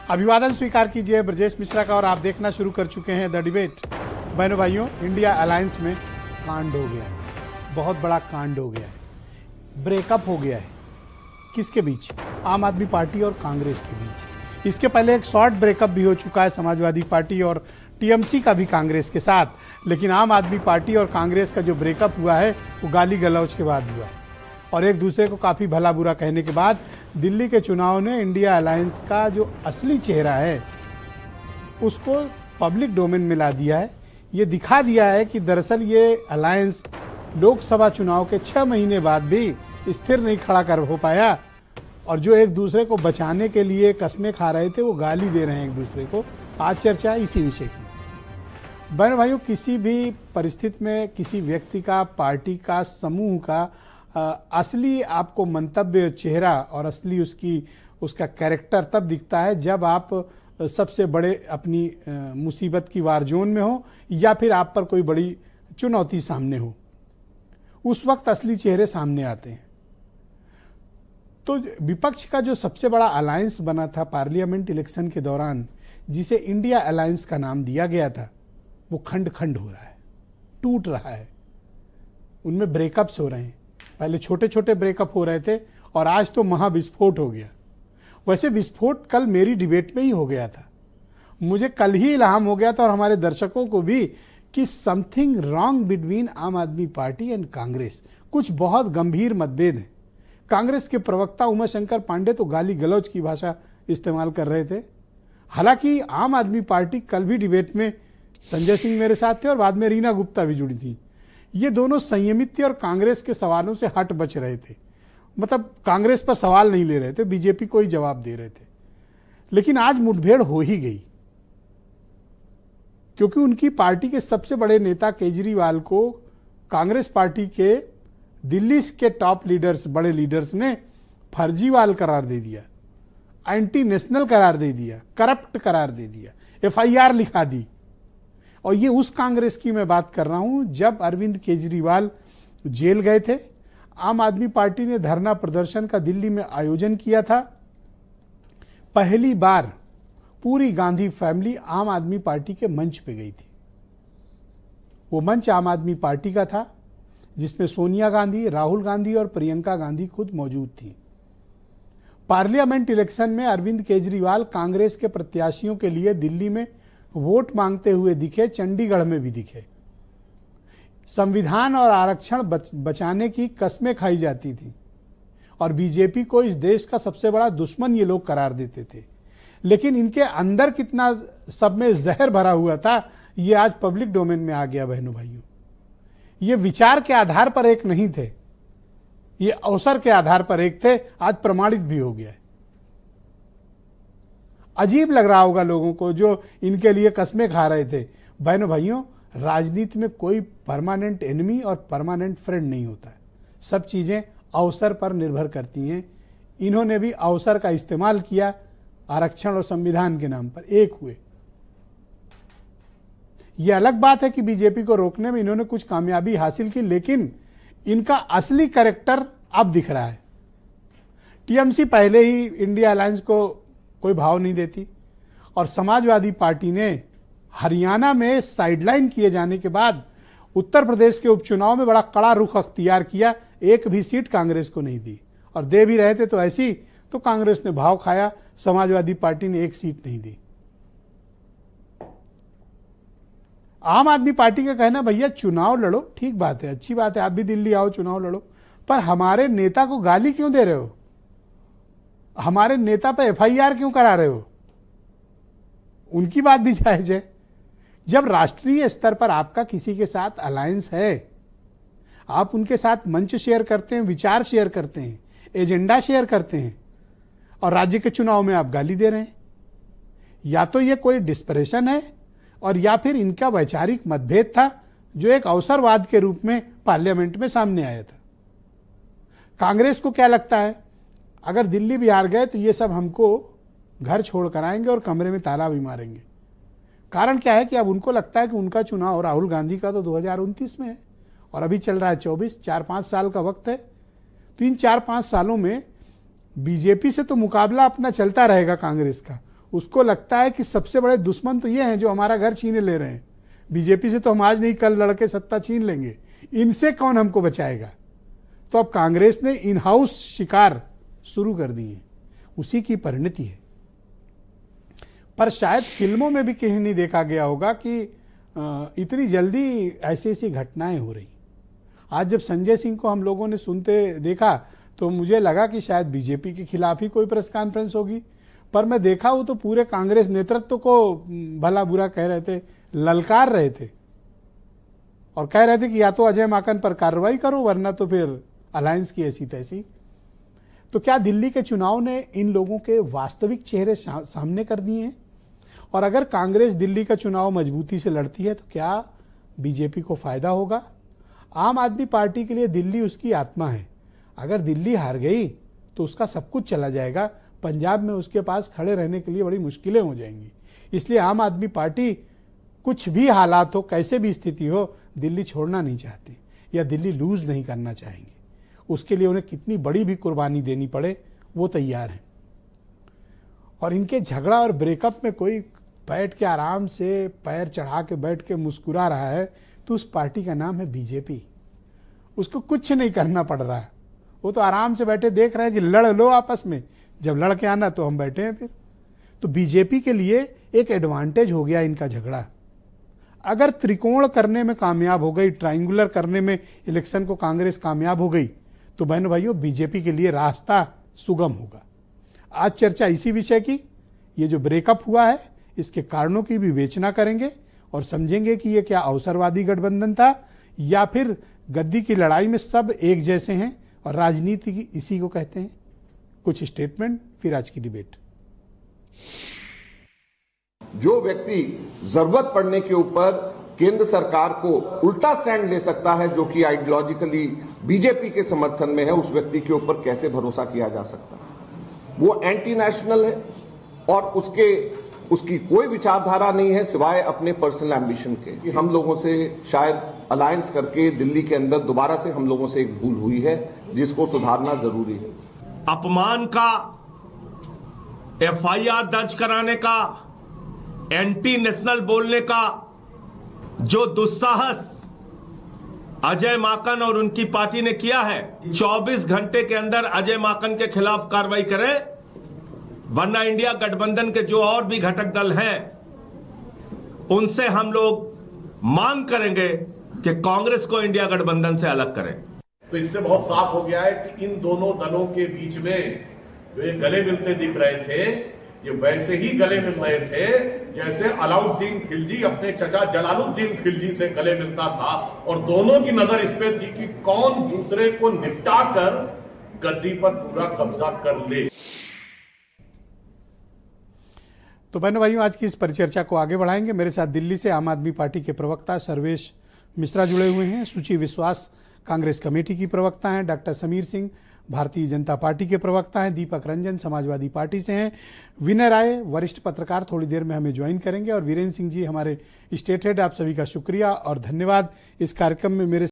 अभिवादन स्वीकार कीजिए ब्रजेश मिश्रा का और आप देखना शुरू कर चुके हैं द डिबेट। बहनों भाइयों, इंडिया अलायंस में कांड हो गया है, बहुत बड़ा कांड हो गया है, ब्रेकअप हो गया है। किसके बीच? आम आदमी पार्टी और कांग्रेस के बीच। इसके पहले एक शॉर्ट ब्रेकअप भी हो चुका है समाजवादी पार्टी और टीएमसी का भी कांग्रेस के साथ, लेकिन आम आदमी पार्टी और कांग्रेस का जो ब्रेकअप हुआ है वो गाली गलौज के बाद हुआ है और एक दूसरे को काफ़ी भला बुरा कहने के बाद दिल्ली के चुनाव ने इंडिया अलायंस का जो असली चेहरा है उसको पब्लिक डोमेन में ला दिया है। ये दिखा दिया है कि दरअसल ये अलायंस लोकसभा चुनाव के 6 महीने बाद भी स्थिर नहीं खड़ा कर हो पाया और जो एक दूसरे को बचाने के लिए कस्में खा रहे थे वो गाली दे रहे हैं एक दूसरे को। आज चर्चा है इसी विषय की। बहन भाइयों, किसी भी परिस्थिति में किसी व्यक्ति का, पार्टी का, समूह का असली आपको मंतव्य, चेहरा और असली उसका कैरेक्टर तब दिखता है जब आप सबसे बड़े अपनी मुसीबत की वार जोन में हो या फिर आप पर कोई बड़ी चुनौती सामने हो। उस वक्त असली चेहरे सामने आते हैं। तो विपक्ष का जो सबसे बड़ा अलायंस बना था पार्लियामेंट इलेक्शन के दौरान, जिसे इंडिया अलायंस का नाम दिया गया था, वो खंड खंड हो रहा है, टूट रहा है। उनमें ब्रेकअप्स हो रहे हैं। पहले छोटे छोटे ब्रेकअप हो रहे थे और आज तो महाविस्फोट हो गया। वैसे विस्फोट कल मेरी डिबेट में ही हो गया था। मुझे कल ही इल्हाम हो गया था और हमारे दर्शकों को भी कि समथिंग रॉन्ग बिटवीन आम आदमी पार्टी एंड कांग्रेस। कुछ बहुत गंभीर मतभेद हैं। कांग्रेस के प्रवक्ता उमाशंकर पांडे तो गाली गलौज की भाषा इस्तेमाल कर रहे थे। हालांकि आम आदमी पार्टी कल भी डिबेट में संजय सिंह मेरे साथ थे और बाद में रीना गुप्ता भी जुड़ी थी। ये दोनों संयमित थे और कांग्रेस के सवालों से हट बच रहे थे। मतलब कांग्रेस पर सवाल नहीं ले रहे थे, बीजेपी को ही जवाब दे रहे थे। लेकिन आज मुठभेड़ हो ही गई क्योंकि उनकी पार्टी के सबसे बड़े नेता केजरीवाल को कांग्रेस पार्टी के दिल्ली के टॉप लीडर्स, बड़े लीडर्स ने फर्जीवाल करार दे दिया, एंटी नेशनल करार दे दिया, करप्ट करार दे दिया, एफआईआर लिखा दी। और ये उस कांग्रेस की मैं बात कर रहा हूं जब अरविंद केजरीवाल जेल गए थे। आम आदमी पार्टी ने धरना प्रदर्शन का दिल्ली में आयोजन किया था। पहली बार पूरी गांधी फैमिली आम आदमी पार्टी के मंच पे गई थी। वो मंच आम आदमी पार्टी का था जिसमें सोनिया गांधी, राहुल गांधी और प्रियंका गांधी खुद मौजूद थी। पार्लियामेंट इलेक्शन में अरविंद केजरीवाल कांग्रेस के प्रत्याशियों के लिए दिल्ली में वोट मांगते हुए दिखे, चंडीगढ़ में भी दिखे। संविधान और आरक्षण बचाने की कस्में खाई जाती थी और बीजेपी को इस देश का सबसे बड़ा दुश्मन ये लोग करार देते थे। लेकिन इनके अंदर कितना सब में जहर भरा हुआ था ये आज पब्लिक डोमेन में आ गया। बहनों भाइयों, ये विचार के आधार पर एक नहीं थे, ये अवसर के आधार पर एक थे। आज प्रमाणित भी हो गया है। अजीब लग रहा होगा लोगों को जो इनके लिए कस्में खा रहे थे। बहनों भाइयों, राजनीति में कोई परमानेंट एनिमी और परमानेंट फ्रेंड नहीं होता है। सब चीजें अवसर पर निर्भर करती हैं। इन्होंने भी अवसर का इस्तेमाल किया, आरक्षण और संविधान के नाम पर एक हुए। यह अलग बात है कि बीजेपी को रोकने में इन्होंने कुछ कामयाबी हासिल की, लेकिन इनका असली कैरेक्टर अब दिख रहा है। टीएमसी पहले ही इंडिया अलायंस को कोई भाव नहीं देती और समाजवादी पार्टी ने हरियाणा में साइडलाइन किए जाने के बाद उत्तर प्रदेश के उपचुनाव में बड़ा कड़ा रुख अख्तियार किया। एक भी सीट कांग्रेस को नहीं दी और दे भी रहे थे तो ऐसी तो कांग्रेस ने भाव खाया, समाजवादी पार्टी ने एक सीट नहीं दी। आम आदमी पार्टी का कहना, भैया चुनाव लड़ो, ठीक बात है, अच्छी बात है, आप भी दिल्ली आओ, चुनाव लड़ो, पर हमारे नेता को गाली क्यों दे रहे हो? हमारे नेता पे एफआईआर क्यों करा रहे हो? उनकी बात भी जायज है। जब राष्ट्रीय स्तर पर आपका किसी के साथ अलायंस है, आप उनके साथ मंच शेयर करते हैं, विचार शेयर करते हैं, एजेंडा शेयर करते हैं और राज्य के चुनाव में आप गाली दे रहे हैं, या तो ये कोई डिस्परेशन है और या फिर इनका वैचारिक मतभेद था जो एक अवसरवाद के रूप में पार्लियामेंट में सामने आया था। कांग्रेस को क्या लगता है, अगर दिल्ली बिहार गए तो ये सब हमको घर छोड़ कर आएंगे और कमरे में ताला भी मारेंगे। कारण क्या है कि अब उनको लगता है कि उनका चुनाव राहुल गांधी का तो 2029 में है और अभी चल रहा है 24, 4-5 साल का वक्त है। तो इन 4-5 सालों में बीजेपी से तो मुकाबला अपना चलता रहेगा कांग्रेस का, उसको लगता है कि सबसे बड़े दुश्मन तो ये हैं जो हमारा घर छीने ले रहे हैं। बीजेपी से तो हम आज नहीं कल लड़के सत्ता छीन लेंगे, इनसे कौन हमको बचाएगा। तो अब कांग्रेस ने इन हाउस शिकार शुरू कर दिए हैं, उसी की परिणति है। पर शायद फिल्मों में भी कहीं नहीं देखा गया होगा कि इतनी जल्दी ऐसी ऐसी घटनाएं हो रही। आज जब संजय सिंह को हम लोगों ने सुनते देखा तो मुझे लगा कि शायद बीजेपी के खिलाफ ही कोई प्रेस कॉन्फ्रेंस होगी, पर मैं देखा वो तो पूरे कांग्रेस नेतृत्व को भला बुरा कह रहे थे, ललकार रहे थे और कह रहे थे कि या तो अजय माकन पर कार्रवाई करो वरना तो फिर अलायंस की ऐसी तैसी। तो क्या दिल्ली के चुनाव ने इन लोगों के वास्तविक चेहरे सामने कर दिए हैं? और अगर कांग्रेस दिल्ली का चुनाव मजबूती से लड़ती है तो क्या बीजेपी को फायदा होगा? आम आदमी पार्टी के लिए दिल्ली उसकी आत्मा है। अगर दिल्ली हार गई तो उसका सब कुछ चला जाएगा। पंजाब में उसके पास खड़े रहने के लिए बड़ी मुश्किलें हो जाएंगी। इसलिए आम आदमी पार्टी कुछ भी हालात हो, कैसे भी स्थिति हो, दिल्ली छोड़ना नहीं चाहती या दिल्ली लूज नहीं करना चाहेंगे। उसके लिए उन्हें कितनी बड़ी भी कुर्बानी देनी पड़े वो तैयार हैं। और इनके झगड़ा और ब्रेकअप में कोई बैठ के आराम से पैर चढ़ा के बैठ के मुस्कुरा रहा है तो उस पार्टी का नाम है बीजेपी। उसको कुछ नहीं करना पड़ रहा है, वो तो आराम से बैठे देख रहे हैं कि लड़ लो आपस में, जब लड़ के आना तो हम बैठे हैं फिर। तो बीजेपी के लिए एक एडवांटेज हो गया इनका झगड़ा। अगर त्रिकोण करने में कामयाब हो गई, ट्रायंगुलर करने में इलेक्शन को कांग्रेस कामयाब हो गई तो बहनों भाइयों बीजेपी के लिए रास्ता सुगम होगा। आज चर्चा इसी विषय की, ये जो ब्रेकअप हुआ है इसके कारणों की भी विवेचना करेंगे और समझेंगे कि ये क्या अवसरवादी गठबंधन था या फिर गद्दी की लड़ाई में सब एक जैसे हैं और राजनीति की इसी को कहते हैं। कुछ स्टेटमेंट, फिर आज की डिबेट। जो व्यक्ति जरूरत पड़ने के ऊपर केंद्र सरकार को उल्टा स्टैंड ले सकता है, जो कि आइडियोलॉजिकली बीजेपी के समर्थन में है, उस व्यक्ति के ऊपर कैसे भरोसा किया जा सकता है? वो एंटी नेशनल है और उसकी कोई विचारधारा नहीं है सिवाय अपने पर्सनल एम्बिशन के। कि हम लोगों से शायद अलायंस करके दिल्ली के अंदर दोबारा से हम लोगों से एक भूल हुई है जिसको सुधारना जरूरी है। अपमान का, एफआईआर दर्ज कराने का, एंटी नेशनल बोलने का जो दुस्साहस अजय माकन और उनकी पार्टी ने किया है, 24 घंटे के अंदर अजय माकन के खिलाफ कार्रवाई करें, वरना इंडिया गठबंधन के जो और भी घटक दल हैं उनसे हम लोग मांग करेंगे कि कांग्रेस को इंडिया गठबंधन से अलग करें। तो इससे बहुत साफ हो गया है कि इन दोनों दलों के बीच में जो ये गले मिलते दिख रहे थे, ये वैसे ही गले मिल रहे थे जैसे अलाउद्दीन खिलजी अपने चचा जलालुद्दीन खिलजी से गले मिलता था और दोनों की नजर इस पे थी कि कौन दूसरे को निपटा कर गद्दी पर पूरा कब्जा कर ले। तो बहनों भाइयों, आज की इस परिचर्चा को आगे बढ़ाएंगे। मेरे साथ दिल्ली से आम आदमी पार्टी के प्रवक्ता सर्वेश मिश्रा जुड़े हुए हैं, सूची विश्वास कांग्रेस कमेटी की प्रवक्ता हैं, डॉक्टर समीर सिंह भारतीय जनता पार्टी के प्रवक्ता हैं, दीपक रंजन समाजवादी पार्टी से हैं, विनय राय वरिष्ठ पत्रकार थोड़ी देर में हमें ज्वाइन करेंगे और वीरेंद्र सिंह जी हमारे स्टेट हेड। आप सभी का शुक्रिया और धन्यवाद इस कार्यक्रम में मेरे